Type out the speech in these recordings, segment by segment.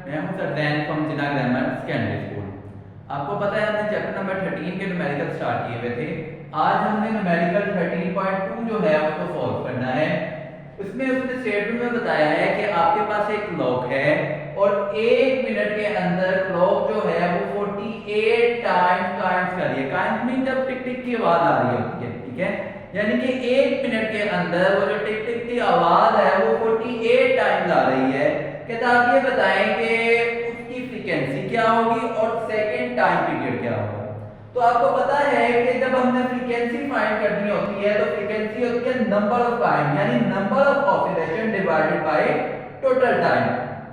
मैं हूं sir then from Jinnah grammar secondary school. आपको पता है हमने चैप्टर नंबर 13 के न्यूमेरिकल स्टार्ट किए हुए थे। आज हमने न्यूमेरिकल 13.2 जो है उसको सॉल्व करना है। उसमें उसने स्टेटमेंट में बताया है कि आपके पास एक क्लॉक है और 1 मिनट के अंदर क्लॉक जो है वो 48 टाइम्स कर रही है। टाइम्स मीन जब टिक टिक की आवाज आ रही होती है, ठीक है, यानी कि 1 मिनट के अंदर वो जो टिक टिक की आवाज है वो 48 टाइम्स आ रही है। कहता आप ये बताएं कि उसकी फ्रीक्वेंसी क्या होगी और सेकंड टाइम पीरियड क्या होगा। तो आपको पता है कि जब हमने फ्रीक्वेंसी फाइंड करनी होती है तो फ्रीक्वेंसी होती है नंबर ऑफ टाइम, यानी number of oscillation divided by total time.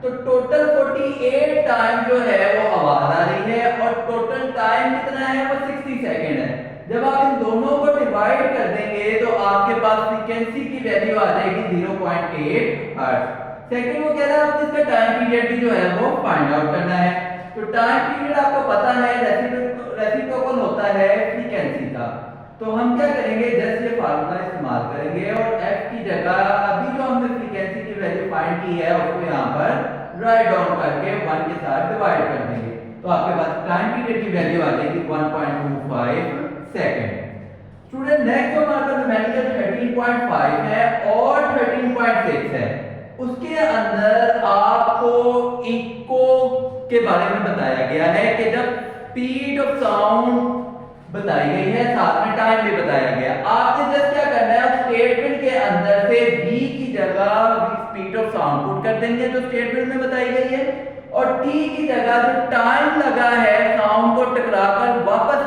तो टोटल 48 टाइम जो है वो आवाज आ रही है और टोटल टाइम कितना है वो 60 सेकंड है। जब आप इन दोनों को डिवाइड कर देंगे तो आपके पास फ्रीक्वेंसी की वैल्यू आ जाएगी 0.8 हर्ट्ज। सेकंड वो कह रहा है आपको इसका टाइम पीरियड भी जो है वो फाइंड आउट करना है। तो टाइम पीरियड आपको पता है रेसिप्रोकल होता है फ्रीक्वेंसी का। तो हम क्या करेंगे, जस्ट ये फार्मूला इस्तेमाल करेंगे और f की जगह अभी जो हमने फ्रीक्वेंसी की वैल्यू फाइंड की है उसको यहाँ पर राइट डाउन करके 1 के साथ डिवाइड कर देंगे। तो आपके पास टाइम पीरियड की वैल्यू आ जाएगी 1.25 सेकंड। स्टूडेंट नेक्स्ट जो हमारा न्यूमेरिकल 13.5 है और 13.6 है, उसके अंदर आपको इको के बारे में बताया गया है कि जब स्पीड ऑफ साउंड बताई गई है साथ में टाइम भी बताया गया। आपने जस्ट क्या करना है, स्टेटमेंट के अंदर से v की जगह स्पीड ऑफ साउंड पुट कर देंगे जो स्टेटमेंट में बताई गई है, और t की जगह जो टाइम लगा है साउंड को टकराकर वापस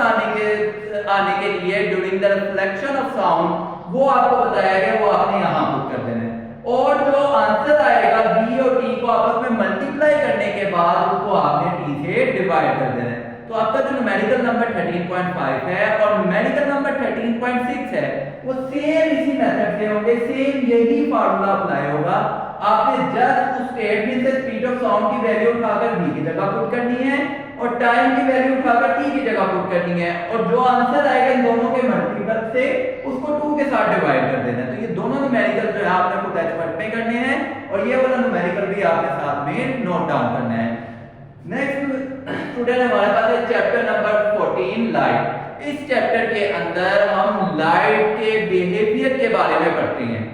आने के लिए during the reflection of sound वो आपको बताया गया, वो आपने यहां पुट कर देना है। और जो आंसर आएगा v और t को आपस में मल्टीप्लाई करने के बाद उसको आपने t से डिवाइड कर देना है। तो आपका जो न्यूमेरिकल नंबर 13.5 है और न्यूमेरिकल नंबर 13.6 है वो सेम इसी मेथड से होंगे, सेम यही फार्मूला अप्लाई होगा। आपने जस्ट उस स्टेटमेंट से स्पीड ऑफ साउंड की वैल्यू उठाकर v की जगह पुट करनी है और टाइम की वैल्यू उठाकर t की जगह पुट करनी है, और जो आंसर आएगा इन दोनों के मल्टीपल से उसको 2 के साथ डिवाइड कर देना है। तो ये दोनों न्यूमेरिकल जो है आपने खुद एचवर्ड में करने हैं और ये वाला न्यूमेरिकल भी आपने साथ में नोट डाउन करना है। नेक्स्ट स्टूडेंट हमारे पास है चैप्टर नंबर 14 लाइट। इस चैप्टर के अंदर हम लाइट के बिहेवियर के बारे में पढ़ते हैं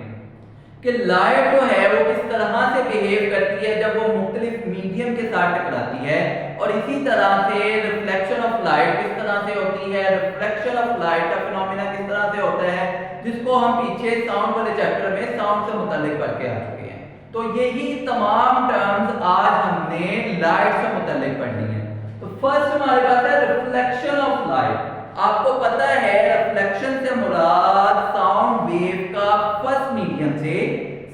कि लाइट जो है वो किस तरह से बिहेव करती है जब वो मुख्तलिफ मीडियम के साथ टकराती है, और इसी तरह से रिफ्लेक्शन ऑफ लाइट किस तरह से होती है, रिफ्लेक्शन ऑफ लाइट का फिनोमेना किस तरह से होता है, जिसको हम पीछे साउंड वाले चैप्टर में साउंड से मुताल्लिक पढ़ के आ चुके हैं। तो यही तमाम टर्म्स आज हमने लाइट से मुताल्लिक पढ़नी है। तो फर्स्ट हमारे पास है रिफ्लेक्शन ऑफ लाइट। आपको पता है रिफ्लेक्शन से मुराद साउंड वेव का फर्स्ट मीडियम से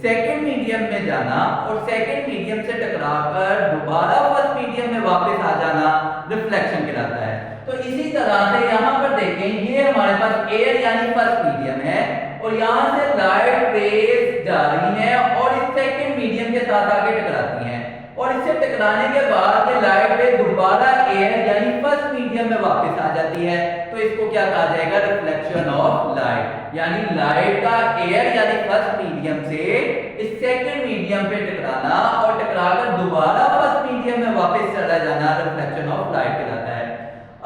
सेकंड मीडियम में जाना और सेकंड मीडियम से टकराकर दोबारा फर्स्ट मीडियम में वापस आ जाना रिफ्लेक्शन कहलाता है। तो इसी तरह से यहाँ पर देखें, ये हमारे पास एयर यानी फर्स्ट मीडियम है और यहाँ से लाइट रेज जा रही है और इस सेकंड मीडियम के साथ आके टकराती हैं, और इससे टकराने के बाद ये लाइट रे दोबारा एयर यानी फर्स्ट मीडियम में वापस आ जाती है। तो इसको क्या कहा जाएगा, रिफ्लेक्शन ऑफ लाइट, यानी लाइट का एयर यानी फर्स्ट मीडियम से इस सेकंड मीडियम पे टकराना और टकराकर दोबारा फर्स्ट मीडियम में वापस चला जाना रिफ्लेक्शन ऑफ लाइट कहलाता है।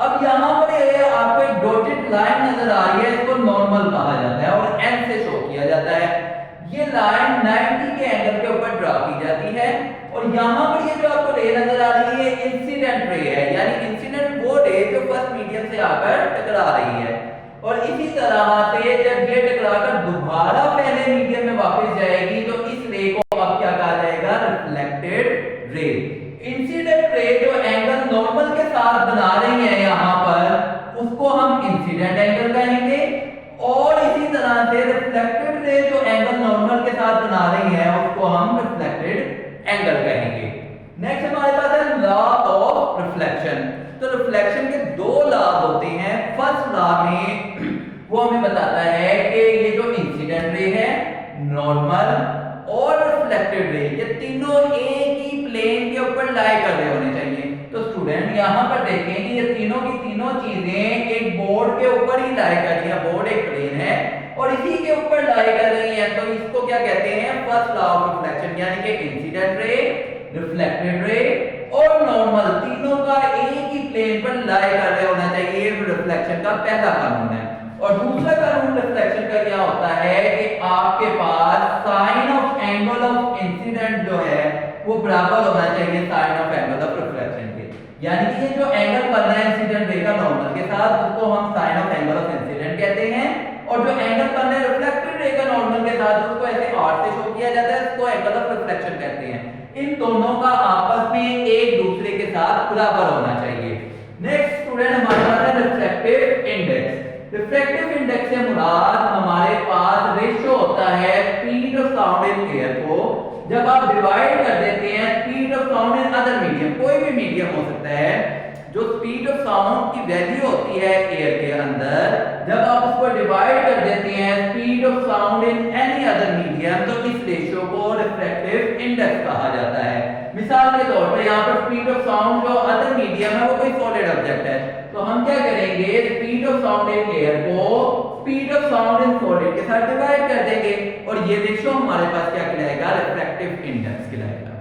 अब यहाँ पर आपको एक डॉटेड लाइन नजर आ रही है, इसको नॉर्मल कहा जाता है और n से शो किया जाता है। ये लाइन 90 के एंगल के ऊपर ड्रा की जाती है और यहाँ पर ये जो आपको रे नजर आ रही है इंसिडेंट रे है, यानी इंसिडेंट वो रे जो फर्स्ट मीडियम से आकर टकरा रही है, और इसी तरह से जब ये टकराकर दोबारा पहले मीडियम में वापस जाएगी तो इस रे को अब क्या कहा जाएगा, रिफ्लेक्टेड रे। इंसिडेंट रे जो एंगल नॉर्मल के साथ बना रही है यहाँ पर उसको हम इंसिडेंट एंगल कहेंगे, और इसी तरह से रिफ्लेक्टेड रे जो एंगल नॉर्मल के साथ बना रही है उसको हम रिफ्लेक्टेड एंगल कहेंगे। नेक्स्ट हमारे पास है लॉ ऑफ रिफ्लेक्शन। तो रिफ्लेक्शन के दो लॉ होते हैं। फर्स्ट लॉ में वो हमें बताता है कि ये जो इंसिडेंट रे है, नॉर्मल और रिफ्लेक्टेड रे, ये तीनों एक ही प्लेन के ऊपर लाई कर रहे होने चाहिए। तो स्टूडेंट यहाँ पर देखें कि ये तीनों की तीनों चीजें एक बोर्ड के ऊपर ही लाई कर रही है, बोर्ड एक प्लेन है और इसी के ऊपर लाई कर रही है। तो इसको क्या कहते हैं, फर्स्ट लॉ ऑफ रिफ्लेक्शन, यानी कि incident ray, reflected ray reflection का पहला कानून है। और दूसरा कानून रिफ्लेक्शन का क्या होता है कि आपके पास sine of angle of incident जो है वो बराबर होना चाहिए sine of angle of reflection के। यानी कि ये जो एंगल बन रहा है इंसिडेंट रे का नॉर्मल के साथ, उसको हम sine of angle of incident कहते हैं। और जो एंगल बन रहा है रिफ्लेक्टेड रे का नॉर्मल के साथ, उसको ऐसे आर से शो किया जाता है, उसको एंगल ऑफ रिफ्लेक्शन कहते हैं। इन दोनों का आपस में एक दूसरे के साथ बराबर होना चाहिए। नेक्स्ट स्टूडेंट हमारे पास है रिफ्रैक्टिव इंडेक्स। रिफ्रैक्टिव इंडेक्स से मुराद हमारे पास रेशियो होता है speed of sound in air को जब आप डिवाइड कर देते हैं speed of sound in other medium, कोई भी मीडियम हो सकता है, जो स्पीड ऑफ साउंड की वैल्यू होती है एयर के अंदर, जब आप उसको डिवाइड कर देते हैं speed of sound in any other medium, तो इस रेशियो को रिफ्रैक्टिव इंडेक्स कहा जाता है। मिसाल के तौर पर यहाँ पर स्पीड ऑफ साउंड जो अदर मीडियम है वो कोई सॉलिड ऑब्जेक्ट है, तो हम क्या करेंगे speed of sound in air को speed of sound in solid के साथ डिवाइड कर देंगे और ये रेशियो हमारे पास क्या कहलाएगा, रिफ्रैक्टिव इंडेक्स कहलाएगा।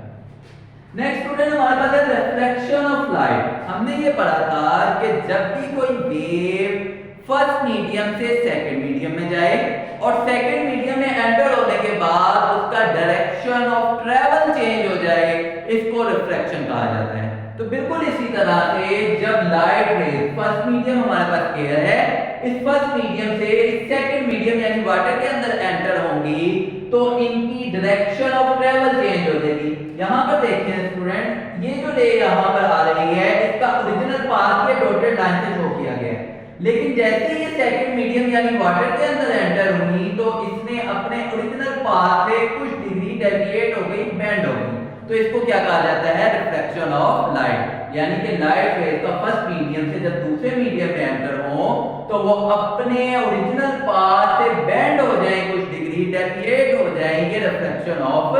नेक्स्ट स्टूडेंट हमारे पास है रिफ्लेक्शन ऑफ लाइट। हमने ये पढ़ा था कि जब भी कोई वेव फर्स्ट मीडियम से सेकंड मीडियम में जाए और सेकंड मीडियम में एंटर होने के बाद उसका डायरेक्शन ऑफ ट्रैवल चेंज हो जाए, इसको रिफ्रैक्शन कहा जाता है। तो बिल्कुल इसी तरह से जब लाइट रेज फर्स्ट मीडियम हमारे पास एयर है, इस फर्स्ट मीडियम से इस सेकंड मीडियम यानी वाटर के अंदर एंटर होंगी तो इनकी डायरेक्शन ऑफ ट्रैवल चेंज हो जाएगी। यहां पर देखिए स्टूडेंट, ये जो रे यहां पर आ रही है इसका ओरिजिनल पाथ ये डॉटेड लाइन से शो किया गया है, लेकिन जैसे ये सेकंड मीडियम यानी वाटर के अंदर एंटर हुई तो इसने अपने ओरिजिनल पाथ से कुछ डिग्री डेविएट हो गई, बेंड हो गई, तो इसको क्या कहा जाता है, रिफ्लेक्शन ऑफ लाइट। यानी कि लाइट रेज का फर्स्ट मीडियम से जब दूसरे मीडियम में एंटर हो तो वो अपने ओरिजिनल पाथ से बेंड हो जाए, कुछ डिग्री डेविएट हो जाए, ये रिफ्लेक्शन ऑफ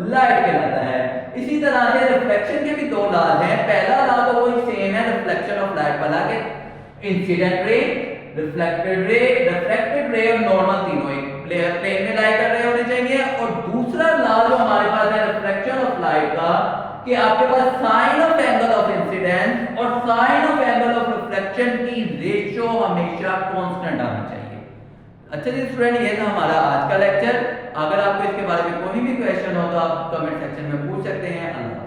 लाइट कहलाता है। इसी तरह से रिफ्लेक्शन के भी दो लॉज हैं। पहला लॉ तो वही सेम है रिफ्लेक्शन ऑफ लाइट वाला के इंसिडेंट रे, रिफ्लेक्टेड रे और नॉर्मल तीनों एक प्लेन में लाई कर रहे होने चाहिए। और दूसरा लॉ जो हमारे पास है रिफ्लेक्शन ऑफ लाइट का कि आपके पास sine of angle of incidence और sine of angle of reflection की रेशियो हमेशा कांस्टेंट आनी चाहिए। अच्छा जी स्टूडेंट, ये था हमारा आज का लेक्चर। अगर आपको इसके बारे में कोई भी क्वेश्चन हो तो आप कमेंट सेक्शन में पूछ सकते हैं। अल्लाह।